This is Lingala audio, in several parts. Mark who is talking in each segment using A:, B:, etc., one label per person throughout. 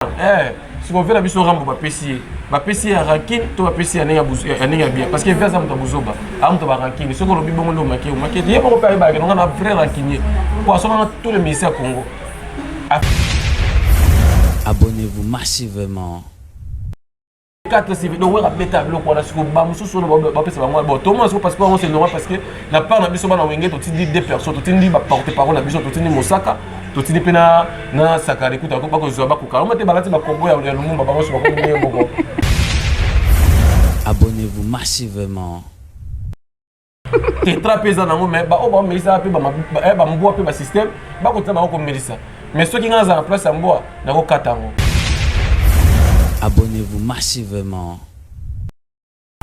A: Si on fait la mission Rambo, ma PC à ranking, tu vas PC à bien. Parce que vers ça, tu as besoin de ranking. Si on a besoin de maquiller, il y a un vrai ranking. Pour tous les ministères Congo.
B: Abonnez-vous massivement.
A: Quatre CV donc on a bêta bloc on a sur bamusu sur le bapé c'est vraiment bon Thomas parce que c'est normal parce que la part na biso bana wenge to tindi deux personnes to tindi ba porter parole na biso to tindi mosaka to tindi pena na saka écoute ko ba ko zo ba ko ka on te balati ba kombo ya lumumba ba ko so ba ko ni moko.
B: Abonnez-vous massivement.
A: C'est très pesant na mais ba o ba melisa pe ba mboa pe ba système ba ko tama ko melisa mais ceux qui ngaza en place mboa na ko katango.
B: Abonnez-vous massivement.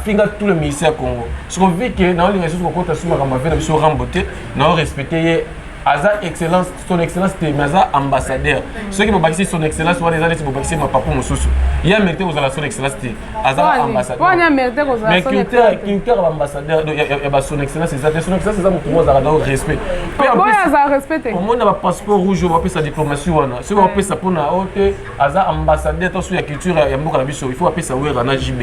A: Finga tout le ministère Congo. Ce qu'on vit que dans les ressources qu'on compte sur ma vie, sur Ramboté, nous respecté Aza excellence, son excellence c'était Maza ambassadeur. Ceux qui m'ont bâti son excellence, sont les années qui m'ont bâti ma papa mon sousou. Il y a mérité aux son excellence c'était Aza ambassadeur.
C: Il y a mérité aux
A: mais culture ambassadeur, il y a son excellence, c'est ça. Son excellence c'est ça pour moi Aza respect.
C: Pourquoi Aza respecté?
A: Au monde a passeport rouge, on va appeler sa diplomatie wana. Si on appelle ça pour na haute, Aza ambassadeur dans la culture, il y a beaucoup d'habitude. Il faut appeler ça ouer na JB.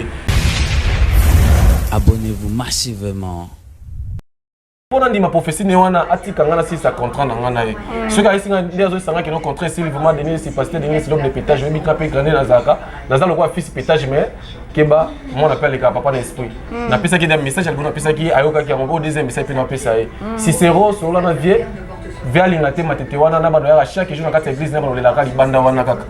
B: Abonnez-vous massivement.
A: Pendant que ma prophétie n'est pas si ça contraint dans ngana ye. Ceux qui sont les autres sont qui ont contraint si vraiment donner c'est parce que donner c'est l'homme de pétage je vais m'attraper gagner dans zaka dans le quoi fils pétage mais keba moi on appelle les papa d'esprit. Na pesa qui des messages elle pesa qui ayoka qui a deuxième message puis na pesa ye. Si c'est rose sur la vie vers l'ingate matete wana na bano ya chaque jour na kati église na bano la kali banda wana kaka.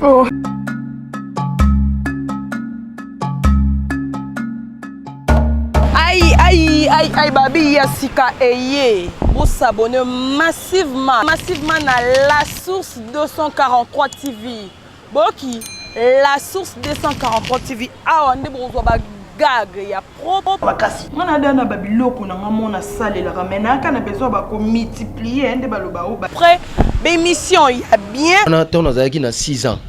D: Aïe babi yasika eye vous s'abonner massivement à la source 243 TV boki la source 243 TV awa nde bozwa ba gag ya propre
E: bakasi ngana dana babiloko na ngamona salela ramena kana besoin ba ko multiplier nde baloba o
D: après émission ya bien
F: on a zaki na 6 ans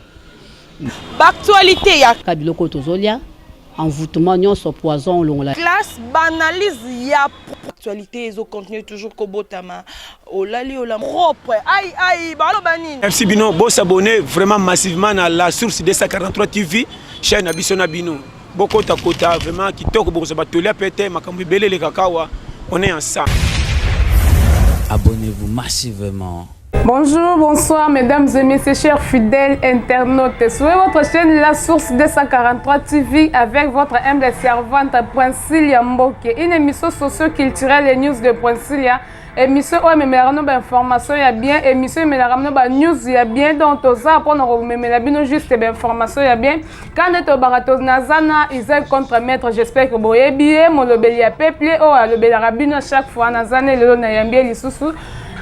D: actualité ya
G: kabiloko tozolia envoûtement nyonso poison longola
D: classe banalise ya actualité ezo continuer toujours kobotama olali ola propre aïe balo banini
H: merci bino bo s'abonner vraiment massivement à la source 243 TV chaîne abiso na bino boko takota vraiment kitoko boko se batolia pété makambi belé les kakawa on est ensemble.
B: Abonnez-vous massivement.
C: Bonjour, bonsoir mesdames et messieurs, chers fidèles internautes. Sur votre chaîne La Source 243 TV avec votre humble servante Prinsilia Mboke. Une émission socio-culturelle et news de Prinsilia. Émission où me ramène information ya bien, émission me ramène news ya bien donc ça pour nous me juste information ya bien. Quand est barato nazana ils contre maître, j'espère que boye bien mon lobeli a peuplé oh le belarabino chaque fois nazana le na yambie lisusu.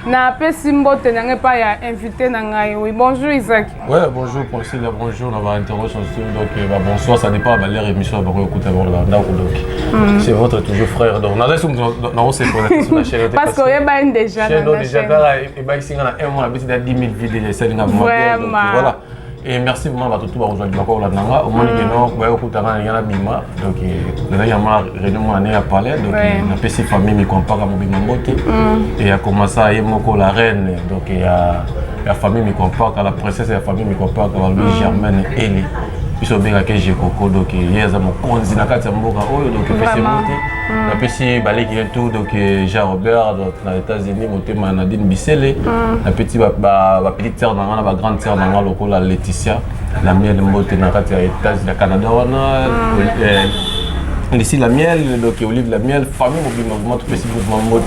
C: Na pesimbo tenanga pas ya invité nangai. Oui, bonjour Isaac.
A: Ouais, bonjour Priscilla, bonjour, on va interroger donc bonsoir, ça dépend de l'air émission on va écouter avant là donc c'est votre toujours frère donc on a c'est pour la chaîne
C: parce que y a déjà
A: déjà là et bah ici on a un mois habitué à 10 000 vidéos ça donc voilà. Et merci vraiment à tout le monde aujourd'hui au moins que non ouais écoute avant il y a la bima donc là il y a ma réunion année à parler donc la PC famille me compare à mon bima mbote et a commencé à y moko la reine donc il y a la famille me compare à la princesse et la famille me compare à Louis Germaine et Eli biso benga ke je koko donc yeza mo konzi na kati ya mboka oyo donc PC mbote la PC baleki tout donc Jean Robert donc aux États-Unis motema Nadine Bissele la petite ba petite sœur dans la grande sœur dans la lokola Laetitia la miel mbote na kati ya États-Unis la Canada wana ici la miel donc Olive la miel famille mouvement tout petit mouvement mbote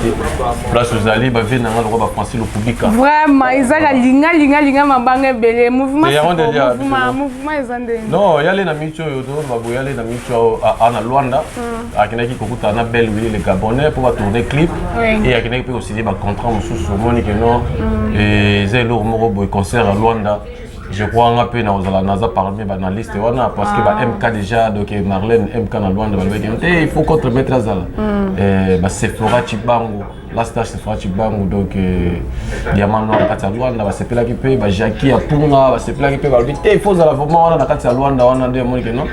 A: place aux alliés ba vient dans le roi Francis le public
C: vraiment izaka linga mabanga belé mouvement ezande
A: non yale na micho yo do ba boyale na micho ana Luanda akinaki kokuta na belle oui les Gabonais pour tourner clip et akinaki peut aussi ba contrat mususu monique non et zelo moko boy concert à Luanda. Je crois qu'on a pu nous parler dans la liste parce que MK déjà donc Marlène MK dans Luanda il faut contre mettre ça c'est Sephora Chibango la star c'est Fati Bangu donc diamant na kati ya Luanda basepelaki pe ba Jackie ya Punga basepelaki pe ba te il faut la vraiment wana na kati ya Luanda wana nde moni keno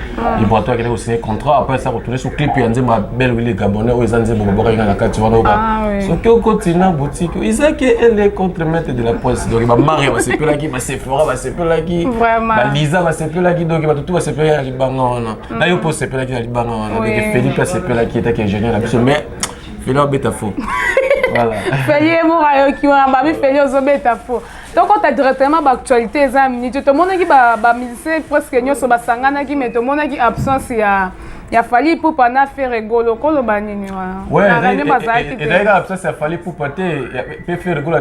A: il pourra toi que signer contrat après ça retourner sur clip ya nzemba belle wili gabonais o ezanze bobo ka na kati wana oka so que continue boutique Isaac elle est contre-maître de la presse donc ba Maria basepelaki ba Sephora basepelaki ba Lisa basepelaki donc ba tout basepelaki na libanga wana na yo po sepelaki na libanga wana donc Philippe basepelaki était que génial mais Félix beta faux. Voilà.
C: Félix Mourayo qui a babi Félix beta faux. Donc quand tu as directement l'actualité les amis, tout le monde qui ba musicien presque nyo so basangana qui mais tout le monde qui absence il a fallu pour pas faire rigolo kolo banini wa.
A: Ouais, et d'ailleurs absence il a fallu pour pas te faire rigolo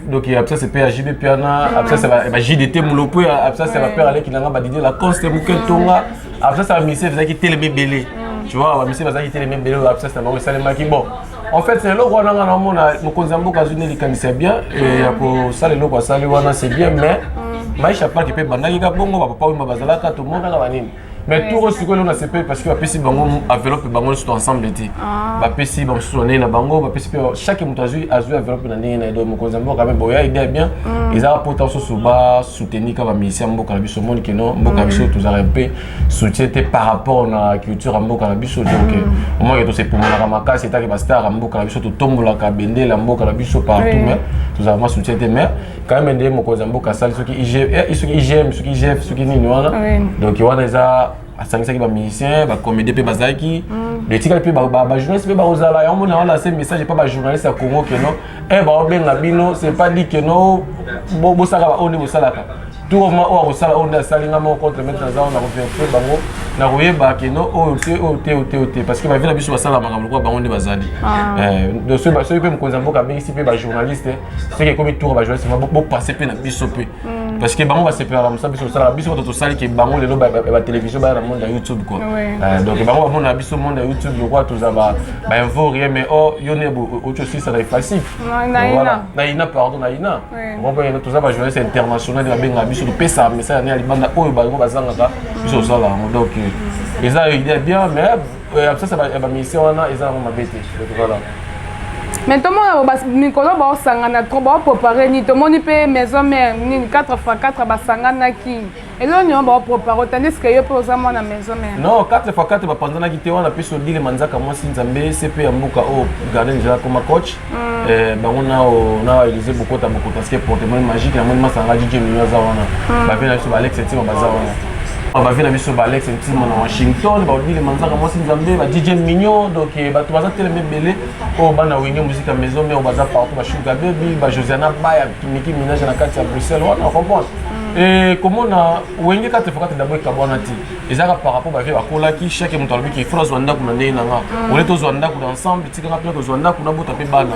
A: donc il absence c'est PHB piana absence ça va JDT mulopo absence ça va faire aller qui n'a pas d'idée la conste mukentonga absence ça va musicien faisait qui télé bébé. Tu vois, mais c'est parce qu'il était les mêmes bélos, ça c'est marrant, ça les maquille. Bon, en fait, c'est le roi dans le monde, mon consambo kazune les c'est bien, et pour ça les locaux ça les wana c'est bien, mais maïcha pas qui peut bandaï kabongo, papa ou ma bazala tout le monde a la mais tout ce que l'on a c'est parce que PC bango enveloppe bango sont ensemble été. Ba PC bango sont né na bango, ba PC chaque mutazu a joué enveloppe na ndenge na do mon consambo quand même boya idée bien, ils a potentiel sur bas soutenir ka ba mission mboka na biso monde que non, mboka biso tous a un peu soutien par rapport na culture mboka na biso donc au moins que c'est pour mon ramaka c'est ta que ba star mboka na biso tout tombola ka bende la mboka na biso partout mais tous a ma soutien mais quand même ndé mon consambo ka sali ceux qui IGM ceux qui GF ceux qui ni wana donc wana za asangisa ba musicien ba comédien pe bazaki les tika pe ba journaliste pe ba ozala ya on a lancé message pas ba journaliste à Congo que non ba benga bino c'est pas dit que non bo saka ba on bo salaka tout moment o sala on a salinga mo contre mettre dans on a refait bango na royeba que non o te parce que ma vie na biso ba sala makambo ko bango nde bazali donc ceux pe mkonzambo ka bengi si pe ba journaliste c'est que comme tour ba journaliste bo passer pe na biso pe parce que bango va se faire comme ça biso sala biso to sali que bango le ba télévision ba na monde YouTube quoi donc bango ba na biso monde YouTube je crois tous ba info rien mais yone autre chose ça est facile voilà naina pardon naina on va tous ba journaliste international ba benga biso to pesa message na libanda oyo bango bazanga ka biso sala donc ils ont idée bien mais ça va mission wana ils ont ma bête donc voilà.
C: Mais tout le monde Nicolas ba sangana trop ba préparer ni tout le monde peut maison mère ni 4x4 ba sangana ki et là on va préparer tandis que yo peut za na maison mère
A: non 4x4 ba pendana ki te wana pe so dile manzaka moi sinzambe CP ya mbuka o garder déjà comme coach ba on a utilisé beaucoup ta beaucoup parce que portement magique na moi masanga DJ Minyo za wana ba vena so ba Alex Tima ba za wana on va venir sur Alex Tima na Washington ba dile manzaka moi sinzambe ba DJ Minyo donc ba to baza tele belé o bana winyo musique à maison mais on baza partout ba Sugar Baby ba Josiana Baya Nicki Minaj na kati ya Bruxelles on comprend et comment on a wenge 4x4 d'abord kabwana ti ezaka par rapport ba va kola ki chaque moto albi ki France Rwanda kuna ndé nanga on est aux Rwanda kuna ensemble tika ka plutôt Rwanda kuna bota pe bana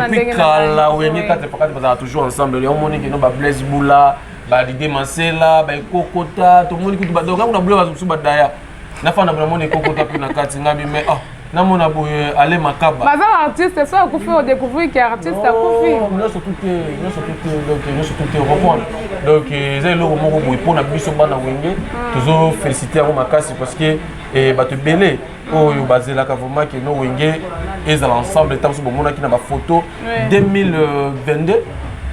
A: depuis kala wenge 4x4 baza toujours ensemble on moni que no ba Blaise Boula ba Didé Mansela ba Kokota to moni kutu ba donc on a bleu ba su ba daya na fa na moni Kokota pe na kati ngabi mais na mona boye aller makaba
C: baza artiste ça a fait découvrir que artiste a fait
A: non surtout reprendre donc ils ont le mot boye pour na biso bana wenge toujours féliciter à makasi parce que ba te belé o yo bazela ka vraiment que no wenge ils ont ensemble tant so bomona ki na ba photo 2022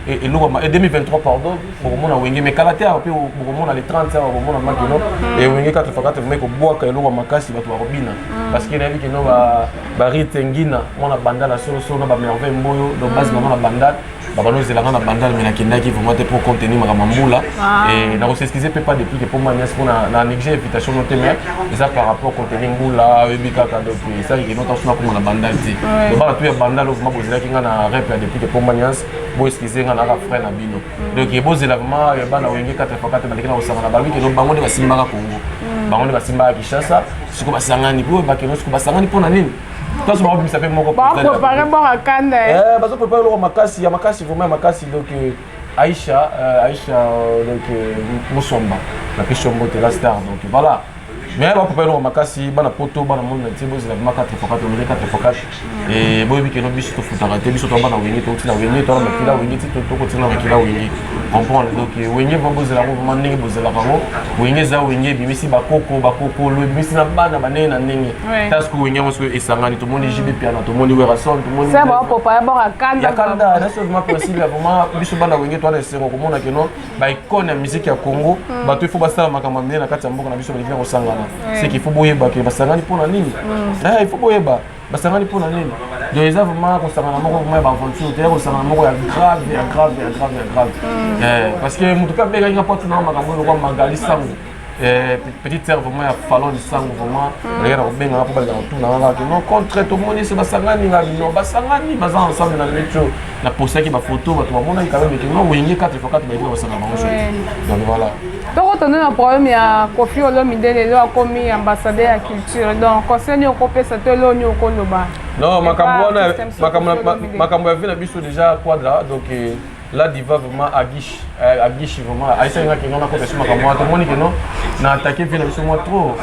A: et 2023 pardon pour mon wenge mais kalaté après pour mon les 30 ça pour mon makino et wenge 4x4 mais ko boaka elo makasi bato ba robina parce que na vi que no ba ritengina mon banda la solo ba merveille mboyo donc base maman la banda ba no zelanga na banda mais na kindaki vraiment pour contenir ma mambula et na s'excuser pas depuis que pour moi n'est-ce qu'on a négligé invitation noté mais ça par rapport contenir mbula ebika donc ça il non tant comme la banda dit donc ba tout banda lo vraiment bozela kinga na rep depuis que pour moi n'est-ce bo excuser na ka frère na bino donc bozela vraiment bana wenge 4x4 balekina osanga na babi que no bango de basimba ka Congo bango de basimba ka Kinshasa siko basangani po ba que no siko basangani pona nini toi ça va s'appeler mon
C: ba préparer bon akanda
A: ba so préparer le makasi vraiment makasi donc Aïcha donc Moussomba la Kishombo de la star donc voilà mais ba papa no makasi bana poto bana mona tibo zila ma 4x4 on 4x4 et boyebi ke no biso to futaka te biso to bana wengi to tina wengi to makila wengi to ko tina makila wengi comprendre donc wengi ba bozela ko vraiment ndenge bozela bango wengi za wengi bimisi bakoko lo bimisi na bana banene na ndenge parce que wengi moso esangani to moni jibe piano to moni wera son to moni
C: ça ba papa ba rakanda
A: ya kanda na seulement possible vraiment biso bana wengi to na esengo ko mona ke no ba icône ya musique ya Congo ba to il faut basala makambo mene na kati ya mboka na biso ba ko sangana c'est qu'il faut boyeba ke basangani pona nini il faut boyeba basangani pona nini donc ils ont vraiment kosangana moko vraiment ba aventure te kosangana moko ya grave parce que mutu ka bega inga potu na makambo ko magali sango petite sœur vraiment ya falon de sango vraiment regarde ko benga ko balga tout na nga que non contre tout monde c'est basangani nga bino basangani baza ensemble na metro na poster ki ba photo ba to mona quand même que non wingi 4x4 ba iko basangana bango donc voilà.
C: Donc, on a un problème, il y a Kofi Olomide, il y a commis ambassadeur à culture. Donc, conseil au copé, c'est le lot au Koloba.
A: Non, Makambo a vu la biche déjà quadra, donc là, diva vraiment à guiche vraiment. Aïssa, il y a qui n'ont pas compté sur Makambo. Tout le monde qui non, n'a attaqué vu la biche moi trop.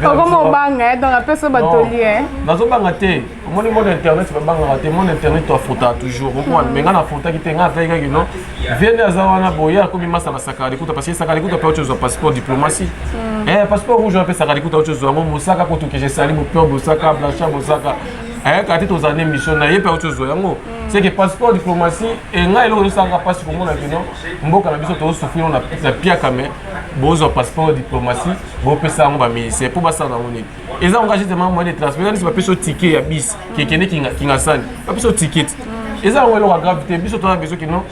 C: Comment on bang, donc un peu ce batelier.
A: Dans un bangaté, mon internet, c'est pas bangaté, mon internet, tu as photo toujours. Mais quand la photo qui t'est avec qui non, viens à Zawana Boya, comme il m'a ça Sakari Kouta, parce que Sakari Kouta peut autre chose, passeport diplomatie. Passeport rouge, on appelle Sakari Kouta autre chose. Moussaka, quand tu que sali, mon père, Moussaka, Blancha, Moussaka. Quand tu es aux années mission, il y a pas autre chose. C'est que passeport diplomatie, et là, il y a un passeport pour moi, on a besoin de souffrir, on a pire quand même. Bon, passeport diplomatie, bon, on peut ça, on va ministère, pour ça, on est. Ils ont engagé des membres de transport, c'est pas plus au ticket, à bis, qui a ça, pas plus au ticket. Ils ont la gravité, bis au temps, besoin que non,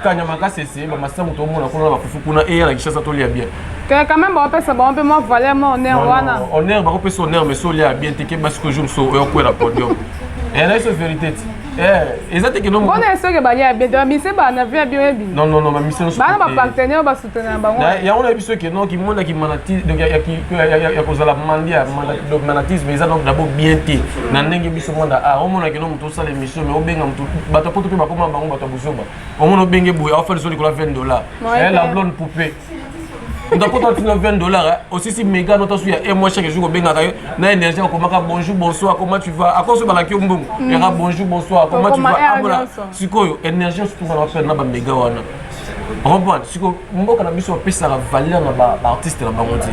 A: quand il y a un cas, c'est, le master, on a un et la chasse à tout bien.
C: Quand même, on peut savoir un peu moins valeur, on est en
A: on est on peut sonner, mais sur les bien, t'es parce que je me suis au la podium. Et là, c'est vérité. Exactement que non.
C: On est sûr que Balia bien, mais c'est pas, on a vu bien.
A: Non, ma mission.
C: Bah, on va partenaire, on va soutenir.
A: Il y a un épisode qui non, qui montre qui manatis, donc il y a cause la mandia, donc manatisme, mais ça donc d'abord bien té. N'anenge biso monda, on montre que non, tout ça l'émission, mais on benga tout, bah t'as pas tout pas comment bango bah t'as besoin. On montre benga bouille, on fait le sol de $20. La blonde poupée. On doit continuer $20. Aussi si méga notre suite et moi chaque jour au benga na énergie comment bonjour bonsoir comment tu vas à cause de la kiombo et bonjour bonsoir comment tu vas abona sikoyo énergie surtout on va faire na ba méga wana comprendre siko mboka na biso pesa la valeur na ba artiste na bango ti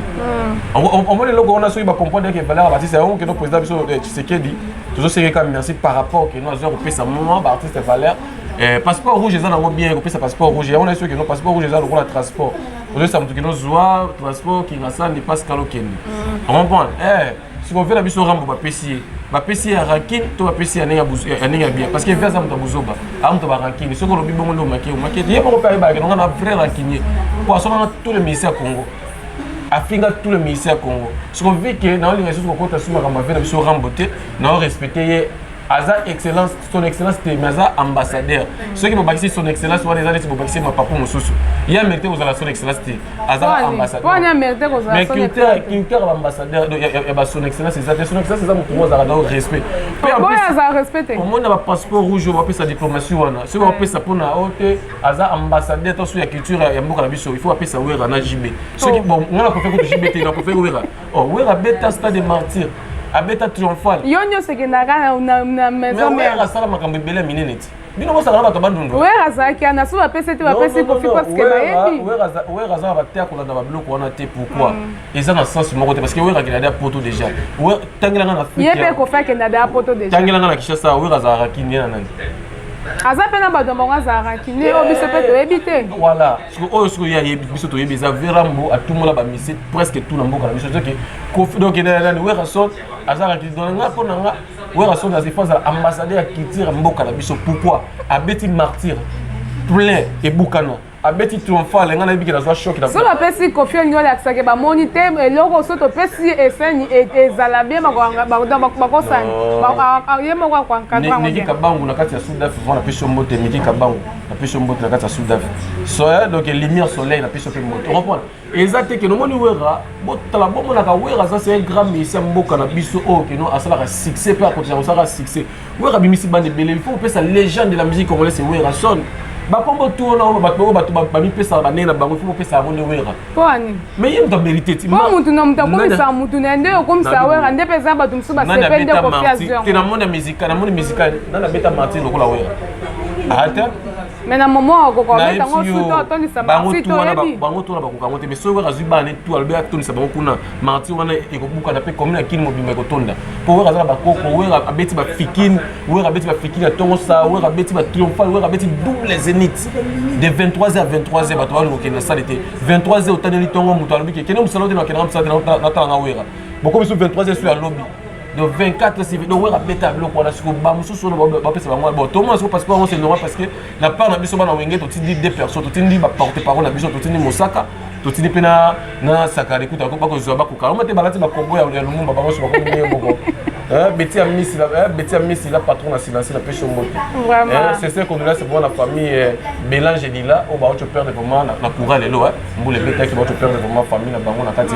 A: on va le logo on a su ba comprendre que valeur artiste c'est on que notre président biso Tshisekedi toujours c'est quand merci par rapport que nous avons pesa moi ba artiste valeur passeport rouge ils ont bien copié sa passeport rouge on est sûr que nos passeport rouge ils ont le transport aujourd'hui ça me dit que nos joie transport qui n'a ça n'est pas scaloken on comprend si on fait la biso rambo ba pesi ya rakin to ba pesi ya nenga bien parce que vers ça muta buzoba am to ba rakin ce que le bibongo ndo maké yé pas ko ba que on a vrai rankinier pour ça on a tous les ministères Congo Afrique tous les ministères Congo ce qu'on vit que dans les ressources qu'on compte sur ma fait la biso ramboté non respecter Aza excellence, son excellence c'est Maza ambassadeur. Ceux qui m'ont bâti son excellence, soit les années qui m'ont bâti ma papa mon sousou. Il y a mérité aux son excellence c'est Aza ambassadeur.
C: Pourquoi il y a mérité aux
A: mais culture ambassadeur, il y a son excellence c'est ça. Son excellence c'est ça pour moi ça respect.
C: Pourquoi Aza respecté?
A: Au monde a passeport rouge, on va appeler sa diplomatie wana. Si on appelle ça pour na haute, Aza ambassadeur tant sur la culture il y a beaucoup la biso, il faut appeler ça Wera na JB. Ceux qui bon, on a préféré que JB, on a préféré Wera. Oh Wera beta stade des martyrs. Abeta triomphal.
C: Yonyo se kenaka na maison mère.
A: Mais sala makambe bela mineneti. Bino ko sala ba to bandundo.
C: Wera za ki ana suba pese te ba pese ko fi parce que ba yebi.
A: Wera za ba te akola na ba bloc wana te pourquoi? Et ça dans sens mo côté parce que Wera ki na poto déjà. Wera tangela na Afrique.
C: Yebe ko fa ke na da poto déjà.
A: Tangela na Kishasa Wera za rakini na nani.
C: Aza pena ba domonga za rakini o biso pe to ebite.
A: Voilà. Ce que o ce que ya biso to yebi za verambo a tout monde ba mise presque tout na mboka na biso que donc na Wera sort azara ki donanga pona nga Wera sort dans phase ambassadeur qui tire mboka na biso pourquoi abeti martyr plein et bukana abeti triomphal nga na biki na zo choc na
C: so ba pesi Kofi Nyola aksake ba monite eloko so to pesi eseni ezala bien ba ko sani ba yemo kwa encadrer
A: Niki Kabangu na kati ya Soudan na pesi mbote Niki Kabangu na pesi mbote na kati ya Soudan so donc lumière soleil na pesi mbote on comprend exactement que no moni Wera botala bomo na ka Wera ça c'est un grand monsieur mboka na biso o que no asala succès pe à côté ça succès Wera bimisi bande belé il faut pesa légende de la musique congolaise c'est Wera son bakombo tu ona bato bamipesa banene na bango ifo pesa bango nde wera
C: poni
A: mais ye mutu amérité ti
C: po mutu na mutu akomisa mutu na nde okomisa wera nde mpenza bato mosusu basepe nde kofiazio
A: te na monde musical nana beta martin lokola wera ata
C: mais na moment okokobeta ngo suto otondisa marti toyebi
A: bango tona bakokango te mais soki wera azwi bana tu alobi atondisa bango kuna marti wana ekobukana mpe komina kini mobimba ekotonda mpo wera aza na bakoko wera abeti bafikine wera abeti bafikine ya ntongo sa wera abeti batriomphal wera abeti double zénith de 23h à 23h bato balingi kokende na sale te 23h otaneli ntongo moto alobi ke kende mosala te nakendanga mosala te natalanga wera bokomi so 23h so ya lobi de 24 civil donc wera beta biloko wana siko bamosusu wana bapesa bango bon tomona siko parce que bango c'est normal parce que na part na biso bana wenge totindi deux personnes totindi baporte parole na biso totindi mosaka totindi mpe na sakala ekuta bakozwa bakoka oma te balati bakombo ya lumumba bango so bakomi ye moko Betty a mis la patron à silencer la pêche au mot. C'est ce qu'on a, c'est pour la famille Bélange et Dila, on va te perdre vraiment la courage les lois. Pour les bêtes qui vont te perdre vraiment famille la bango na kati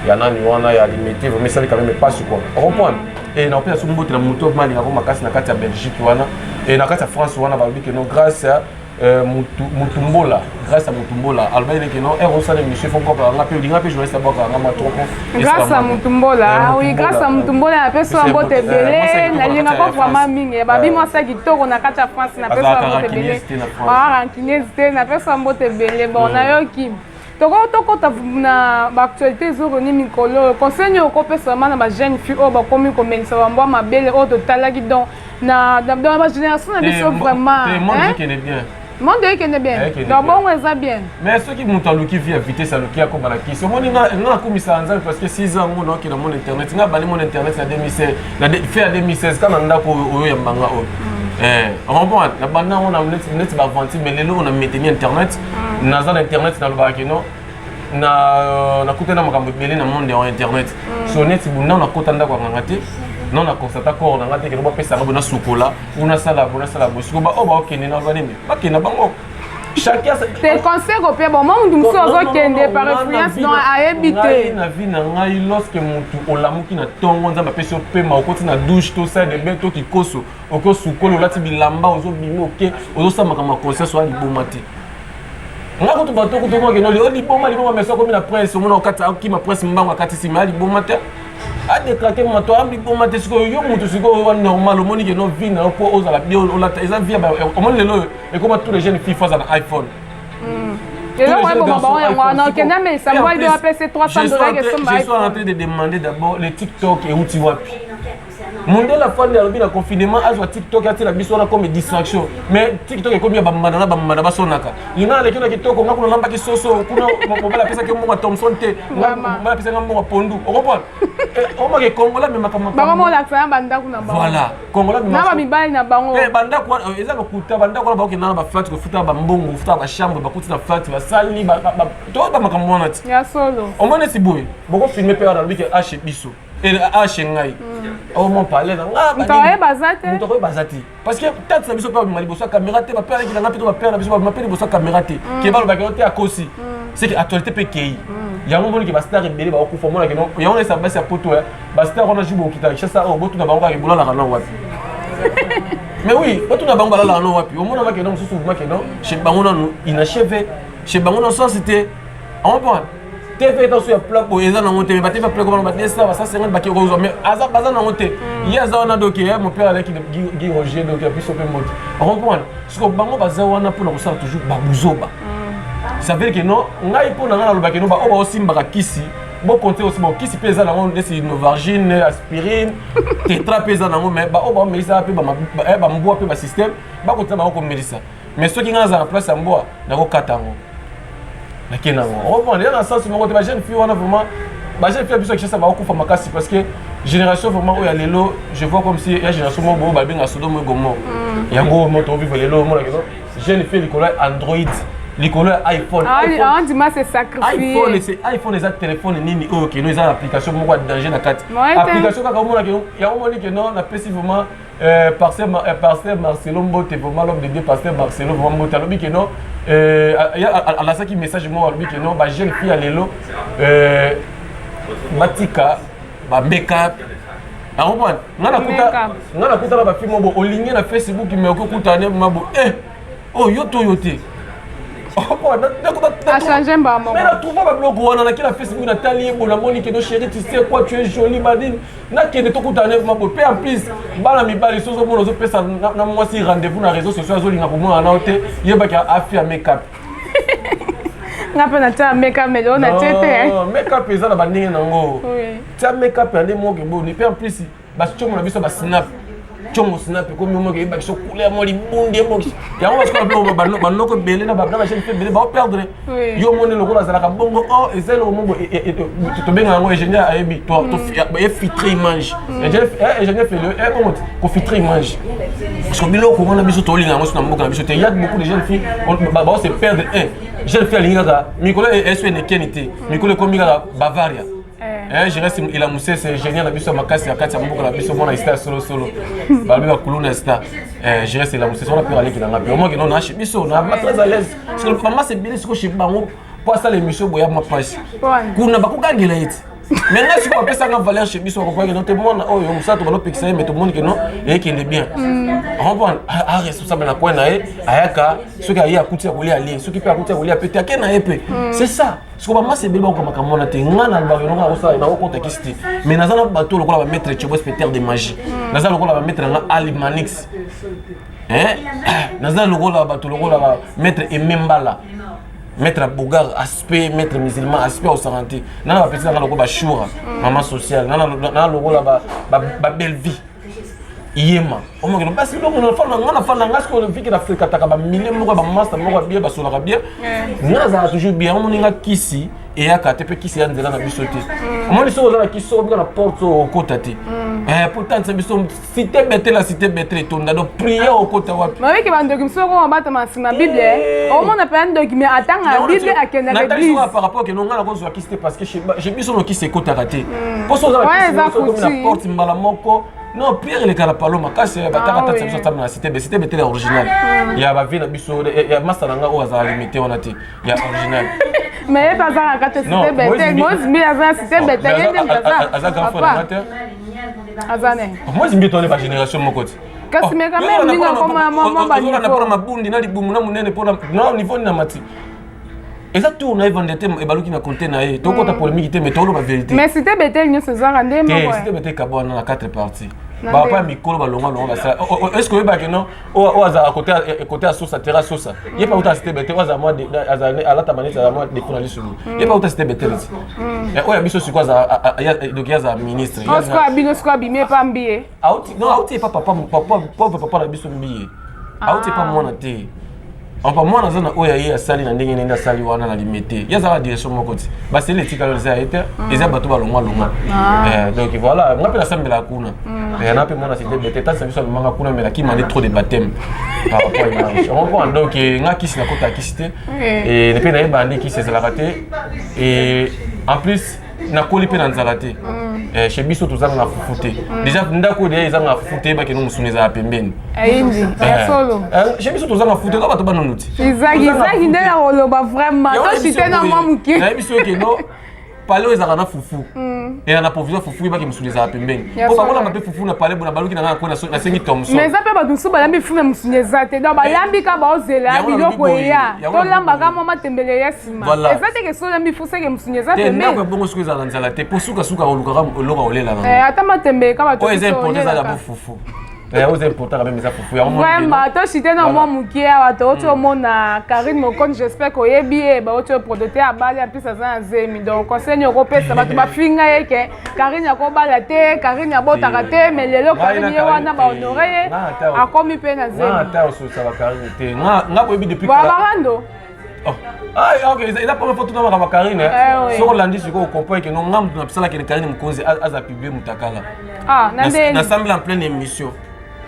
A: ya nani wana ya limité, mais ça quand même pas sur quoi. On comprend. Et na pesa sumbo la moto mali ngako makasi na kati ya Belgique wana et na kati ya France wana ba que non grâce à Mutumbola, grâce à Mutumbola, Albert dit que non, et on s'en est monsieur faut qu'on a pu dire que je vais savoir qu'on a trop.
C: Grâce à Mutumbola, oui, grâce à Mutumbola, la personne bote belé, na linga pas vraiment mingi, babi moi ça qui toko na kati ya France na personne bote belé. Ah, rankinezité na personne bote belé, bon na yo ki. Toko na actualité zoro ni mikolo, conseil ko pesa mana ba jeune fille o ba komi ko menisa ba mbwa mabele o to talaki donc na ma génération na biso vraiment.
A: Tout le monde dit qu'il est bien.
C: Monde qui est bien. Donc bon, on est bien.
A: Mais ceux qui montent à l'ouki via vitesse à l'ouki à comme à la question. Moi, on a commis ça en parce que 6 ans, on a qui dans mon internet. On a banni mon internet en 2016. Fait en 2016 quand on a pour Yambanga. On comprend. La bande on a net va vendre mais les lots on a maintenu internet. Dans internet dans le barakino. Na côté na makambo belé na monde en internet. Sur net on a côté ndako ngangate. Non, on a constaté qu'on a raté que nous avons fait ça, on a chocolat, on a salade, on a salade, on a ok, on a valé, mais pas bango. Chacun
C: c'est conseil au père bon moi on nous sort que par influence non à habiter.
A: Na vie na ngai lorsque mutu olamuki na tongo nzamba pesa pema okoti na douche to ça de bento ki koso oko sukolo lati bilamba ozo bimo ok ozo sama kama conseil so ali bomati. Ngako to bato ko to ko ke no li liboma mais so comme na presse mona okata ki ma presse mbango akati si mali bomata. A déclaré que moi toi bon matin ce que yo mutu ce que normal au monde que non vie na pour aux la bio on la ça vie au monde le et comme tous les jeunes filles font un iPhone.
C: Et là ouais bon on a que mais ça va il doit payer $300 que ça.
A: Je suis en train de demander d'abord les TikTok et où tu vois. Monde la fin de la confinement a joué TikTok a la biso na comme distraction mais TikTok est comme bamana basonaka ina le kina kitoko ngako na lamba kisoso kuna mobala pesa ke mo Thompson te mobala pesa ngamo pondu on comprend on ma ke Congola mais makama
C: ba mo la tsaya banda kuna ba
A: voilà Congola mais
C: na ba mibali na bango
A: banda kwa eza ko kuta banda kwa ba ke na ba flat ko futa ba mbongo futa ba chambre ba kuta flat ba sali ba to ba makama na ti
C: ya solo
A: on mone si boy boko filmer pe na bike H biso et H ngai on m'en parlait là
C: mtoye bazate
A: mtoye bazate parce que peut-être ça biso pas mali boso caméra te ba père qui na pito ba père na biso ba père boso caméra te ke ba ba ke akosi c'est que actualité pe kei ya ngo moni ke ba star rebelle ba ko fomona ke non ya on esa basa poto ba star on a joué beaucoup ta ça o botu na bango ka bola la kana wapi mais oui botu na bango la kana wapi o mona ba ke non sous ma ke non chez bango non inachevé chez bango non ça c'était on va TV dans sur plat pour les gens mais TV plat comment battre ça ça 50 baki rose mais azar bazar na monter hier ça on a donc mon père avec Guy Roger donc puis sauver mot on comprend ce que bango bazar wana pour na ça toujours babuzoba ça veut dire que non ngai pour na le baki no ba o aussi mbaka kisi bon compter aussi bon kisi pesa na on des Novargine aspirine tetra pesa na mais ba o ba mais ça pe ba mboa pe ba système ba compter ba ko melisa mais ceux qui ngaza en place mboa na ko katango. On reprend dans le sens où les jeunes filles, on a vraiment. Les jeunes filles, ça va beaucoup faire parce que génération vraiment où il y a les lots, je vois comme si il y a une génération où il y a Sodome et Gomorrhe. Il y a un gros moto vivre les lots, jeunes filles, l'école Android, l'école iPhone.
C: Ah, on dit moi c'est sacrifié.
A: iPhone, les téléphones, ni ok, nous avons l'application, moi danger na carte. Application il y a un moment que non, on a spécifiquement Pasteur Marcelo Mbote, vraiment l'homme de Dieu, Pasteur Marcelo Mbote, alors que non. Il y a la ça qui message moi que non ba jeune fille à l'élo matika ba make-up na comprendre ngana kuta ba film mo olingi na Facebook mais okuta ne mabo oh yo to yo te
C: a changé maman
A: mais la trouve pas blog on a qui la Facebook na tali bon la monique no chérie tu sais quoi tu es jolie madine na qui de to kutana ma bo en plus bala mi bali so so mono zo pesa na moi si rendez-vous na réseaux sociaux zo linga ko mo na hote yeba ka afia make-up
C: ngapa na ta make-up mais on a tete
A: non make-up eza na bandinga nango ta make-up ande mo ke bon et en plus ba chomo na biso ba snap chongo snap ko mi mo ke ba biso couleur mo li bundi mo ya on va se ko ba no ko belé na ba na chaîne fait belé ba perdre yo mo ne lokolo azala ka bongo oh ezelo mo to benga ngo ingénieur ayebi to filtrer image ingénieur fait le bon ko filtrer image parce que bilo ko na biso to linga ngo na mboka na biso te y a beaucoup de jeunes filles on se perdre jeune fille linga mikolo SN Kenité mikolo ko minga Bavaria je reste il a moussé c'est génial la biso makasi ya kati ya mboka la biso mona star solo balbi ba kuluna star je reste il a moussé on a pu aller dans la bio moi que non na biso na pas très à l'aise parce que maman c'est bien ce que je bango pour ça l'émission boya ma page kuna ba kugangela iti maintenant si on peut ça valeur chez biso ko que non te monde oh yo ça to balo pixel mais tout le monde que non et qui est bien on va à responsable na quoi na ayaka ce qui a ya kuti ya kolia ali ce qui peut akuti ya kolia pété à na épée c'est ça ce que maman c'est bien comme makamona te ngana ba no ka ça na ko contexte mais nazana bato lokola ba mettre chebo spectateur de magie nazana lokola ba mettre na alimanix nazana lokola bato lokola ba mettre emembala mettre Bougar aspect mettre musulman aspect au santé nana ba petit nana lokola ba choura maman sociale nana lokola ba belle vie yema o mo ke ba si lokola na fana ngasko le viki d'Afrique taka ba million moko ba master moko bien ba sola bien naza toujours bien on ninga kisi et ya kate pe kisi ya nzela na biso te o mo liso za kiso bien na porte au kota te pourtant c'est biso cité bête la cité bête to ndado prier au kota wapi
C: mais que ba document so ko ba ta ma bible o mo na pa document atanga bible akenda l'église
A: par rapport que non ngana ko zo kisi parce que j'ai biso no kisi kota raté pour ça za kisi na porte mbala moko non Pierre le Kalapaloma kasi bataka tatsa biso tamna cité bête original ya ba vie na biso ya masalanga o za limité on a ti ya original
C: mais pas ça ka cité bête moi mi azana cité bête yende mtaza
A: azaka fona mater
C: azane
A: moi zimbi tole ba génération mokoti
C: kasi me quand même ninga koma mama ba
A: na pona mabundi na libumu na munene pona na niveau na mati exactement on a vendé et baluki na compter na e to kota polémique mais to lo ba vérité
C: mais cité bête nyo se zanga ndemo
A: ouais cité bête kabona na 4 parties ba pa mikolo ba longa ba ça est-ce que ba que non o aza à côté à sauce terra sauce il pas autant cité bête o aza moi à la tabanete à moi de journaliste sur il pas autant cité bête et o ya biso sur quoi za donc ya za ministre
C: est-ce que abino ce quoi bimé pas mbié
A: non auti pas papa la biso mbié auti pas moi na te on pas moi dans un oya ya sali na ndenge nenda sali wana na limité ya za direction moko ti ba c'est les tika za été et za bato ba longa donc voilà moi pe la sambela kuna et na pe mona c'était bête ta service manga kuna mais la qui m'a dit trop de baptême par rapport à image on comprend donc nga kisi na kota kisité et depuis na bandi qui c'est la raté et en plus na koli pe na nzala te chez biso tozanga na fufute déjà ndako de ezanga na fufute ba ke no musuniza ya pembeni
C: ayindi ya solo
A: chez biso tozanga fufute ka bato banonuti
C: izagi nde na oloba vraiment to chité na mwa muke
A: na biso ke no palais ezanga na fufu et na provision fufu ba ke musuniza ya pembeni po ba bona mape fufu na palais bona baluki na ko na sengi tomso
C: mais ça pe ba dusu ba lambi fufu musuniza te donc ba lambi ka ba ozela biloko ya to lamba ka mama tembele ya sima ezate ke so lambi fufu ke musuniza te mais
A: ndako bongo suka za nzala te po suka oluka loka olela
C: ata matembe ka ba to
A: o eza important za la fufu aux important quand même ça fufu ya
C: vraiment to chité na mwa mukie awa to to mona Karine Mokon j'espère que yebi e ba to produire a bali en plus ça zemi donc conseil ko pesa ba to ba finga yeke Karine ya ko bala te Karine ya bota te mais lelo Karine ye wana ba honorer a komi pe na zemi
A: na ta so ça va Karine te nga ko yebi depuis
C: ba barando
A: ah ok il a pas photo na ba Karine sur landi siko comprendre que non ngam na psala que Karine Mkonzi aza publier mutakala na semble en pleine émission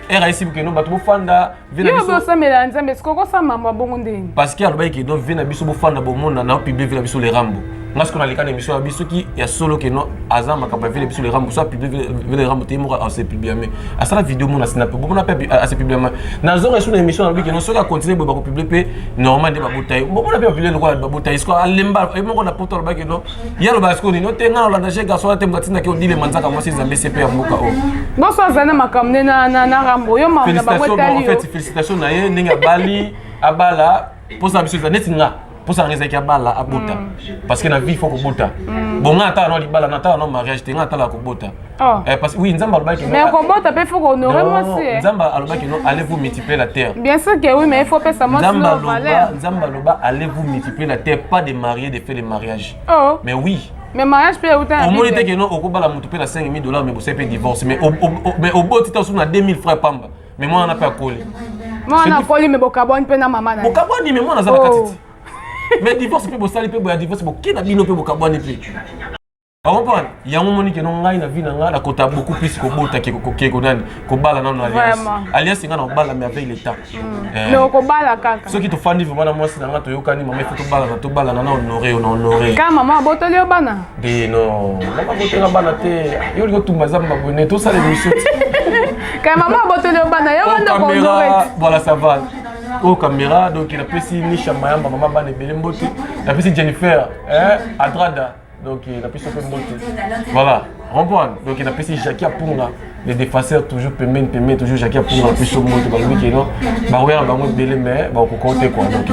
A: era ici que nous bato fanda
C: vina biso yo ça mélange mais ce qu'on ça maman bongo ndeni
A: parce qu'il y a le bail qui donc vina biso fanda bo monde na publier vina biso les rambo parce qu'on a les cas d'émission à biso qui y a solo que non azama capable vina biso les rambo soit publier vina les rambo te mo à se publier mais à ça la vidéo mon na snap bon on a pas à se publier na zone sur l'émission on que non soit continuer ba publier normal de ba botaille bon on a pas publier le quoi ba botaille quoi alemba et mon on a porter le bail que non y a le basco ni non te na la danger garçon te mbatina que on dit les manzaka moi c'est zambe CP ya mboka o
C: bon ça zana makamne na rambo yo ma na ba botaille
A: en fait félicitations na ye ninga bali abala pour ça biso net nga pour ça ngeza ki abala abota parce que na vie faut ko bota bon nga ata no libala na ata no mariage te nga ata la ko bota parce que oui nzamba alobaki
C: mais ko bota pe faut honorer moi aussi
A: nzamba alobaki non allez vous multiplier la terre
C: bien sûr que oui mais il faut pas ça moi
A: nzamba loba allez vous multiplier la terre pas de marier de faire le mariage mais oui
C: mais mariage peut autant
A: au moins que non okobala mutu pe na $5,000 mais vous savez divorce mais au boti ta suna 2000 francs pamba mais moi on a pas collé
C: moi on a collé mais bokaboni pe na maman na
A: bokaboni mais moi na za la katiti mais divorce pe bosali pe boya divorce bokena bino pe bokaboni pe comprendre yango moni ke non ngai na vie na nga na kota beaucoup plus ko bota ke ko nani ko bala na alliance nga na bala mais avec l'état
C: mais ko bala kaka
A: ceux qui te fandi vraiment moi si na nga to yokani maman faut to bala na honorer
C: ka maman botoli obana
A: de non maman botela bana te yo liko tumba zamba bonne to ça les missions
C: ka maman botoli obana yo ndo ko honorer
A: voilà ça va au caméra donc il a pris Nisha Mayamba maman bana belé mbote il a pris Jennifer Adrada donc il a pris ce mbote voilà comprendre donc il a pris Jackie Apunga les défaceurs toujours paiement toujours Jackie Apunga puis ce mbote ba lui keno ba ouais ba mo belé mais ba ko compter quoi donc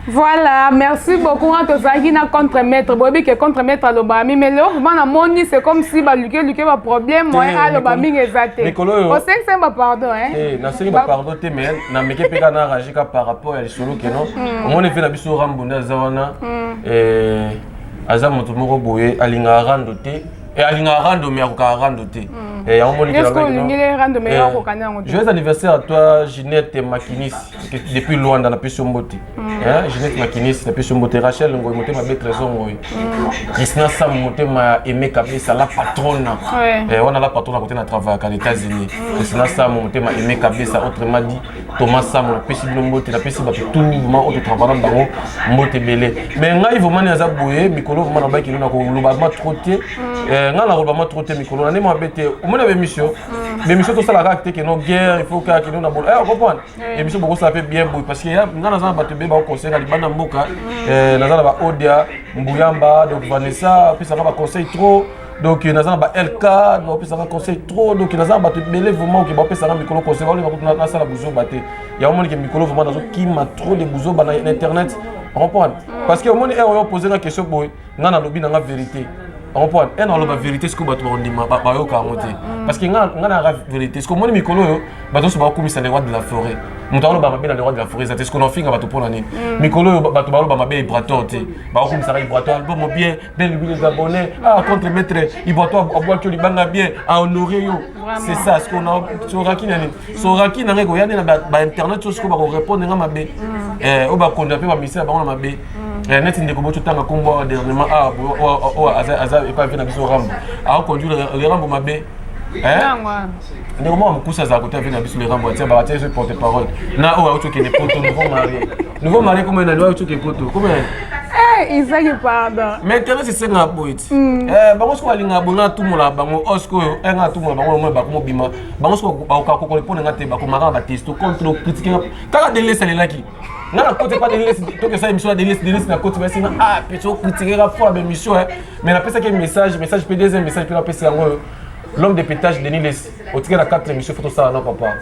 C: voilà merci beaucoup à tous qui na contre-maître bobi que contre-maître alobami mais là vraiment na moni c'est comme si ba luke ba problème moi alobami ngezate on sait que c'est ma pardon
A: na sait ba pardon te mais na meke peka na rajika par rapport à lisolo que non on est fait na biso rambona zawana aza moto moko boye alinga rando te et alinga rando mais akoka rando te et on moni que joyeux anniversaire à toi Ginette Makinis depuis loin dans la piscine Mbote Ginette Makinis la piscine Mbote Rachel ngoy moté ma bête trésor ngoy Christina Sam moté ma aimé Kabisa la patronne et on a la patronne à côté na travail aux États-Unis Christina Sam moté ma aimé Kabisa autrement dit Thomas Sam la piscine Mbote la piscine tout mouvement autre travail bango Mbote belé mais ngai vraiment naza boye mikolo vraiment na ba ki na ko loba ma trotter nga la loba ma trotter mikolo na ne mo bête on a émission mais monsieur tout ça la acte que non guerre il faut que nous na bon on comprend émission beaucoup ça fait bien parce que nga na za bato be ba conseil na libanda mboka na za ba Odia Mbuyamba donc Vanessa puis ça va conseil trop donc na za ba LK donc puis ça va conseil trop donc na za bato belé vraiment que ba pesa na mikolo conseil ba na sala buzo baté ya omoni que mikolo vraiment nazo qui m'a trop de buzo ba na internet on comprend parce que omoni on poser la question boy nga na lobi na nga vérité on comprend et non la vérité ce que bato on dit ba yo ka monter parce que nga na vérité ce que mon mikolo yo bato so ba komisa les rois de la forêt mutalo ba mabena les rois de la forêt c'est ce qu'on en finga bato pona ni mikolo yo bato ba ba mabe ibrator te ba komisa ibrator album bien bel les abonnés contre maître ibrator aboa que libanga bien à honorer yo c'est ça ce qu'on a soraki nani soraki na ngeko ya na ba internet tout ce que ba répondre nga mabe o ba konda pe ba misa ba na mabe net ndeko boto tanga kombo dernièrement aza et pas venir biso rambo a conduire les rambo mabe ndeko mo mkusa za côté venir biso les rambo tiens ba tiens porte parole na o auto que les potos nouveau marié comme na loi auto que poto comme
C: Isaki pardon
A: mais tellement c'est nga boiti bango so alinga bona tumula bango osko nga tumula bango mo ba ko bima bango so ba ko ko répondre nga te ba ko mara ba testo contre critiquer kaka de laisser les laki na côté pas de laisser to que ça émission de laisser na côté ba singa plutôt critiquer la fois émission mais na pesa que message PDS message pour la pesa ngo l'homme de pétage Denis Les au ticket la 4 émission photo ça non papa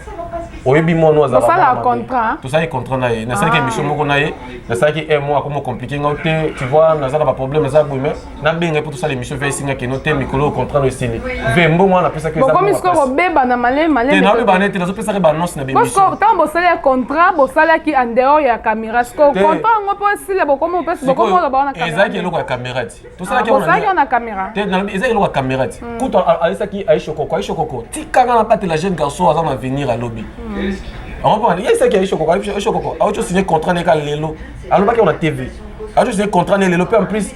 A: oyebi mo no azala
C: ça la contrat
A: tout ça est contrat na ye na ça que émission moko na ye na ça que moi comme compliqué ngote tu vois na ça pas problème ça mais na benga pour tout ça l'émission fait singa que noté mikolo contrat no style vembo moi na pesa que ça
C: comme ce ko beba na malé
A: na be banete na zo pesa que ba annonce na
C: parce que tant bo sala contrat bo sala ki en dehors ya caméra ce ko contrat ngo po style bo comme pesa bo comme ba na caméra
A: ezaki eloko ya caméra tout ça
C: qui on a caméra
A: te na ezaki eloko ya caméra kuto alisa ki Aisha Koko tikanga na pate la jeune garçon avant de venir à lobby on comprend il y a ça qui Aisha Koko a signé contrat neka lelo alors pas qu'on a TV a signé contrat ne lelo en plus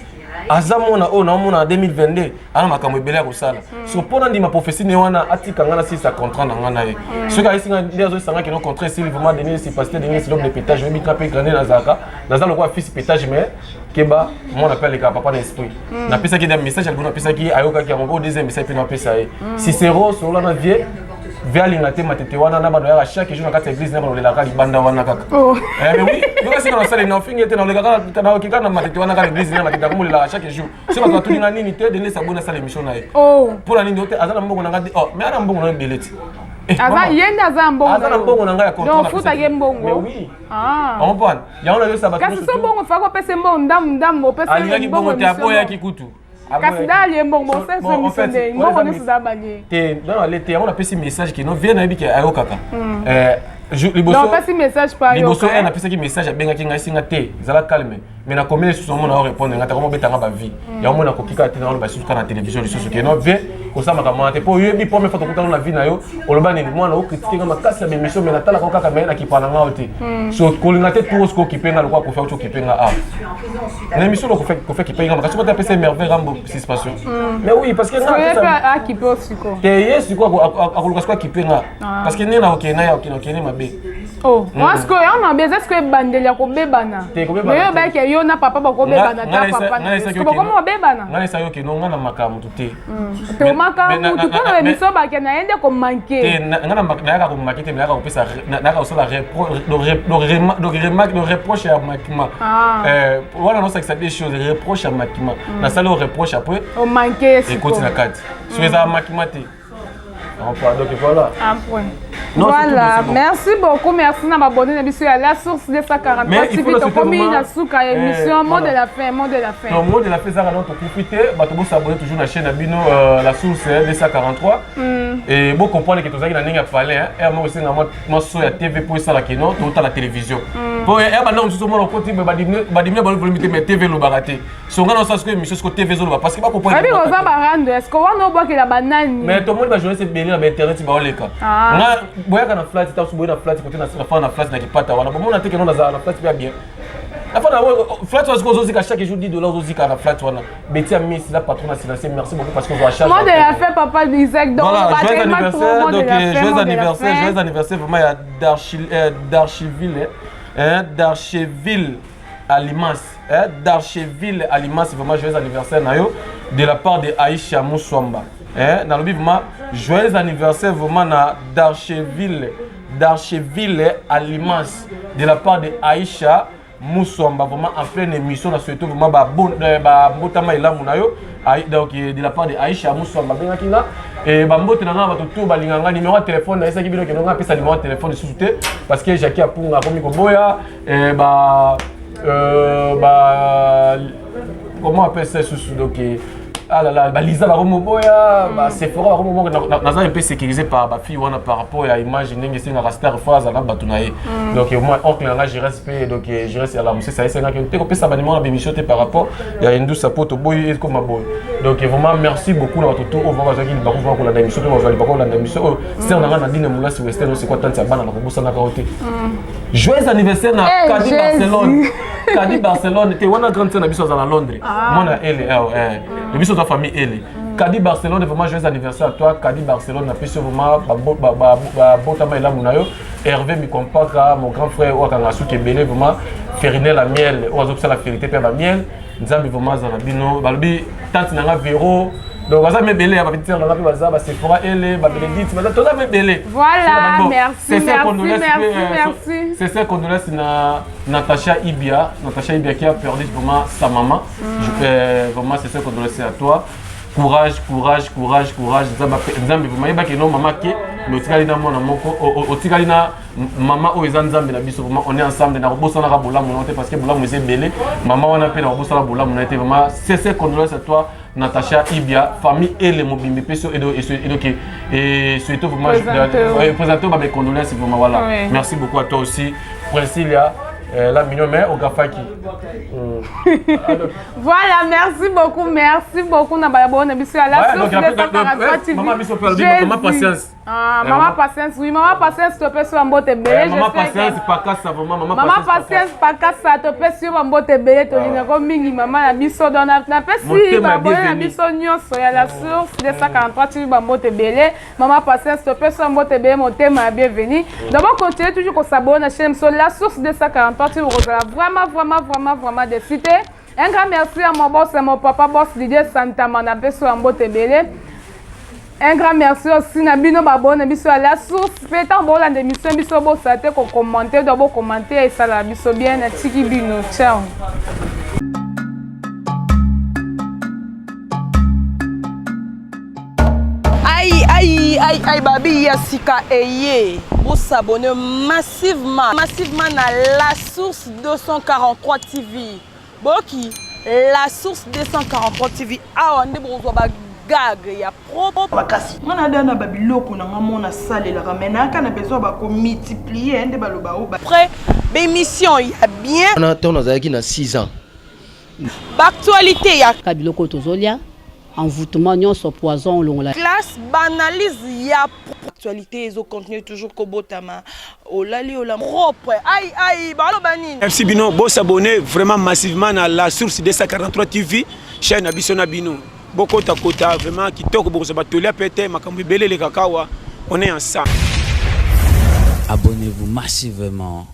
A: azamona on a 2022 ana makambo ebele ko sala so pona ndima prophétie ne wana atikanga na sisa contrat na ngana ye ce qui a isinga ndezo sanga que no contrat c'est vraiment donné si pasteur donné c'est l'homme de pétage je mika pe grané na zaka na zalo quoi fils pétage mais keba mon appelle les papa d'esprit na pesa ki des messages albuno pesa ki ayoka ki ambo deuxième message pe na pesa ye Cicero sur la vie vers l'ingate matete wana na bano ya chaque jour na kati église na bano le la kali banda wana kaka mais oui yoka sika na sala na fingi ete na le kaka na okika na matete wana kali église na matete ko le la chaque jour c'est pas tout linga nini te donner sa bonne sala émission na ye pour la nini azana mbongo na ngadi mais ana mbongo na beleti
C: Aza yenda aza mbongo.
A: Aza mbongo na ngaya contrôle.
C: Donc futa ye mbongo.
A: Mais oui. On comprend. Ya on a eu ça ba.
C: Kasi so mbongo fa ko pese mbongo ndam opese mbongo.
A: Ali mbongo te apoya kikutu.
C: Kasi dali mbongo c'est ce misende. Mbongo ne suda bali.
A: Te dans les te on a pesi message qui no vient na biki ayo kaka.
C: Liboso. Non pesi message pa yo.
A: Liboso on a pesi ki message benga ki ngai singa te. Zala calme. Mais na combien sur mon na répondre ngata comment betanga ba vie. Ya on a ko kika te na ba sur kana télévision les choses que no ve ko sama ka mate po yebi première fois to kutana na vie na yo oloba ni moi na o critiquer ngama kasi ya émission mais na tala ko kaka mais na ki pana nga ote. So ko linga te tout ce ko kipenga lo ko fa ko kipenga a. Na émission ko fait kipenga ngama kasi ko ta pesi merveille rambo suspension. Mais oui parce que
C: na a kipe aussi ko.
A: Te yes ko akoluka ko kipenga parce que nena ok na ya ok na mabe.
C: Oh, parce que on a besoin que bandeli ya ko bebana. Mais yo ba ke yo na papa ba ko bebana ta papa. Ko comment bebana?
A: Ngana sa yo ke no ngana makamu tuté.
C: Te makamu tu ko émission ba ke na ende ko manquer.
A: Te ngana na ka ko manquer te na ka ko pesa na ka osala reproche à Makima. Voilà non ça que ça des choses reproche à Makima. Na sala reproche après.
C: O manquer.
A: Et continue la carte. Sur ça Makima te. Donc voilà.
C: Un point. Voilà, merci beaucoup, merci à m'abonner à l'émission La Source 243 TV. Comme il a souka émission, mot de la fin, mot de la fin.
A: Non, mot de la fin, ça va donc profiter. Bah, tu peux s'abonner toujours à la chaîne Abino La Source 243. Et bon comprendre que tout ça qui n'a rien à parler. Et moi aussi, moi sur la TV pour ça là qui non, tout à la télévision. Bon, et maintenant nous sommes au côté, bah dimé bah volume mais TV le baraté. Si on a ça ce que émission sur TV zone parce que pas comprendre.
C: Mais on va barando. Est-ce qu'on va boire que la banane?
A: Mais tout le monde va jouer cette belle internet ba oleka. Nga boya kana flat ta suboya na flat côté na fa na flat na kipata wana. Bon on a teke non na flat bien bien. La fois na flat was ko zozika chaque jour $10 zozika na flat wana. Betia Miss la patronne silencieux merci beaucoup parce qu'on va charger.
C: Moi de la fait papa Isaac donc
A: joyeux anniversaire donc joyeux anniversaire vraiment ya d'Archiville d'Archeville Alimas d'Archeville Alimas vraiment joyeux anniversaire na yo de la part de Aïcha Mousswamba. Dans le vivement, joyeux anniversaire vraiment d'Archeville Alimas de la part de Aïcha Moussomba vraiment en pleine émission na surtout vraiment botama ila munayo donc de la part de Aïcha Moussomba benga kinga et bambote na nga batutu balinganga numéro de téléphone na esaki bino ke nga pesa numéro de téléphone sous-souté parce que Jackie apunga komi ko boya et comment on appelle ça sous donc ah là là, Lisa va remoboya, Sephora va remoboya. Nous un peu sécurisé par ma fille par rapport à l'image que c'est une rastar fois à la batunaye. Donc moi oncle là je respecte donc je reste à la monsieur ça c'est un que tu ça baniment la bémission par rapport il y a une douce sapote boy comme ma boy. Donc vraiment merci beaucoup là tout au revoir qui va voir la émission on va aller voir la émission c'est on a dit moula sur western c'est quoi tant ça bana na kobosa na kaote. Joyeux anniversaire na Cadi Barcelone. Cadi Barcelone tu on a grandi na biso à Londres. Moi na elle le biso ta famille elle. Cadi Barcelone vraiment joyeux anniversaire à toi. Cadi Barcelone na pesi vraiment botama ela munayo. Hervé mi compatra mon grand frère Wakanga Souke Belé vraiment Ferinel la miel ou azopsa la vérité per la miel. Nzambi vraiment za bino balobi tante nanga Véro. Donc on va me belé avec petite on va faire c'est pour elle ba Bénédicte va tout me belé.
C: Voilà, merci.
A: C'est ça qu'on nous laisse Natacha Ibia qui a perdu vraiment sa maman. Vraiment c'est ça qu'on nous laisse à toi. Courage. Nzambe vraiment yeba que non maman ke mais otikali na mona moko otikali na maman o ezanzambe na biso vraiment on est ensemble na bossa na bola monate parce que bola mo c'est belé maman wana pe na bossa na bola monate vraiment c'est ça qu'on nous laisse à toi. Natacha Ibia, famille et les Mobimbe Peso et surtout vraiment présenter mes condoléances vraiment voilà. Oui. Merci beaucoup à toi aussi, Priscilla. La mignon mère au Gafaki.
C: Voilà, merci beaucoup. Nabaya Nabisu à la source de
A: maman patience.
C: Maman patience, oui, maman patience te peut sur un botte belé.
A: Maman patience pas casse ça vraiment
C: maman patience pas casse ça te peut sur un botte belé to lina comme mingi maman la biso dans na pesi ba boya biso nyonso ya la source de 243 tu ba botte belé. Maman patience te peut sur un botte belé mon thème bienvenue. D'abord continuez toujours qu'on s'abonne à chaîne sur la source de 243 tu vraiment de citer. Un grand merci à mon boss et mon papa boss Didier Santa Manapé sur un botte belé. Un grand merci aussi Nabino Babon Nabiso à la source. Pétant bon la démission Biso bo sate ko commenter d'abord commenter et ça la Biso bien na tiki bino. Ciao.
D: Aïe babi Yassika Eye. Vous s'abonnez massivement à la source 243 TV. Boki la source 243 TV. Ah on est bon gag ya propre
E: makasi ngana dana babiloko na ngamona sale la ramena kana besoin ba ko multiplier ende baloba o ba
D: après émission ya bien
F: on a tourné avec na 6 ans
D: actualité ya
G: kabiloko tozolia envoûtement nyonso poison longola
D: classe banalise ya actualité ezo contenu toujours kobotama olali ola propre aïe balo bani
H: merci bino bo s'abonner vraiment massivement à la source 243 TV chaîne Abisona Bino. Beaucoup de kota vraiment qui toque pour se battre pété makambi belé les kakawa on est ensemble.
B: Abonnez-vous massivement